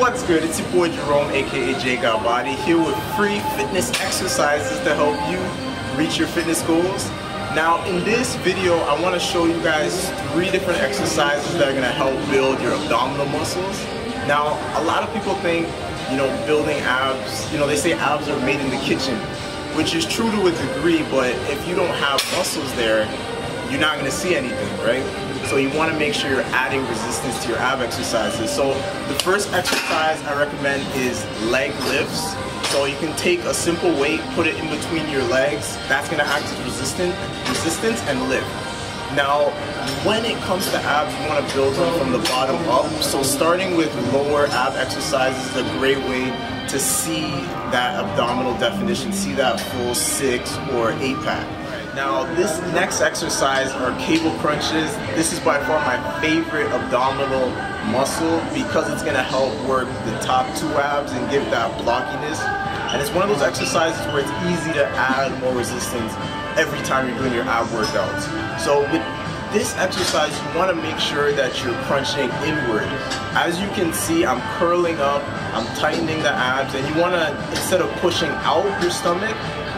What's good? It's your boy Jerome, aka J Got Body, here with free fitness exercises to help you reach your fitness goals. Now in this video, I want to show you guys 3 different exercises that are going to help build your abdominal muscles. Now a lot of people think, building abs, they say abs are made in the kitchen, which is true to a degree, but if you don't have muscles there, you're not going to see anything, right? So you want to make sure you're adding resistance to your ab exercises. So the first exercise I recommend is leg lifts. So you can take a simple weight, put it in between your legs. That's going to act as resistance and lift. Now, when it comes to abs, you want to build them from the bottom up. So starting with lower ab exercises is a great way to see that abdominal definition, see that full 6 or 8 pack. Now this next exercise are cable crunches. This is by far my favorite abdominal muscle because it's going to help work the top 2 abs and give that blockiness. And it's one of those exercises where it's easy to add more resistance every time you're doing your ab workouts. So with this exercise, you want to make sure that you're crunching inward. As you can see, I'm curling up, I'm tightening the abs, and you want to, instead of pushing out your stomach,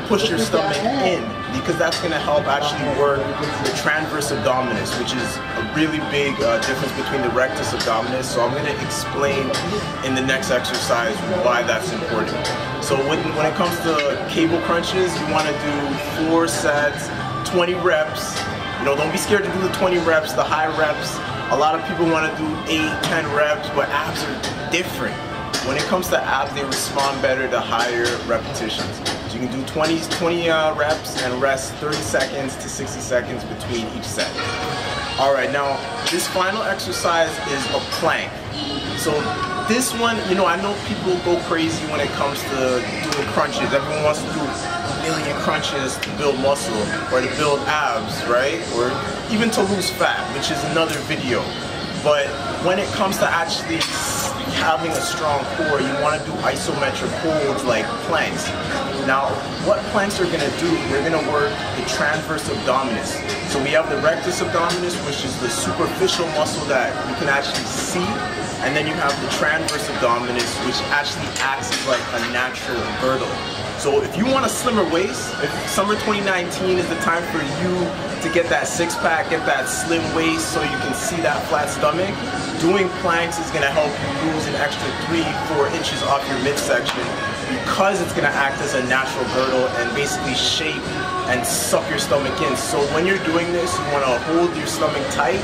push your stomach in, because that's going to help actually work the transverse abdominis, which is a really big difference between the rectus abdominis. So I'm going to explain in the next exercise why that's important. So when it comes to cable crunches, you want to do 4 sets, 20 reps. Don't be scared to do the 20 reps, the high reps. A lot of people want to do 8, 10 reps, but abs are different. When it comes to abs, they respond better to higher repetitions. So you can do 20 reps and rest 30 seconds to 60 seconds between each set. Alright, now this final exercise is a plank. So this one, I know people go crazy when it comes to doing crunches. Everyone wants to do a million crunches to build muscle or to build abs, right? Or even to lose fat, which is another video. But when it comes to actually having a strong core, you want to do isometric holds like planks. Now, what planks are going to do, they're going to work the transverse abdominis. So we have the rectus abdominis, which is the superficial muscle that you can actually see, and then you have the transverse abdominis, which actually acts as like a natural girdle. So if you want a slimmer waist, if summer 2019 is the time for you to get that 6-pack, get that slim waist so you can see that flat stomach, doing planks is going to help you lose an extra 3-4 inches off your midsection, because it's going to act as a natural girdle and basically shape and suck your stomach in. So when you're doing this, you want to hold your stomach tight,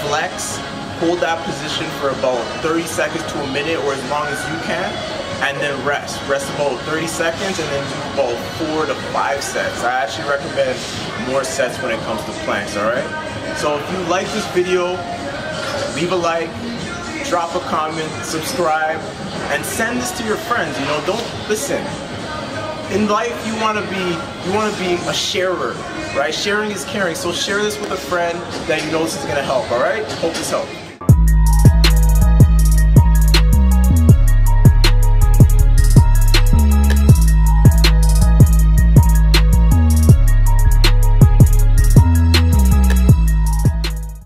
flex, hold that position for about 30 seconds to a minute or as long as you can, and then rest. Rest about 30 seconds and then do about 4 to 5 sets. I actually recommend more sets when it comes to planks, alright? So if you like this video, leave a like, drop a comment, subscribe, and send this to your friends. Don't listen. In life, you want to be a sharer, right? Sharing is caring. So share this with a friend that this is going to help, alright? Hope this helps.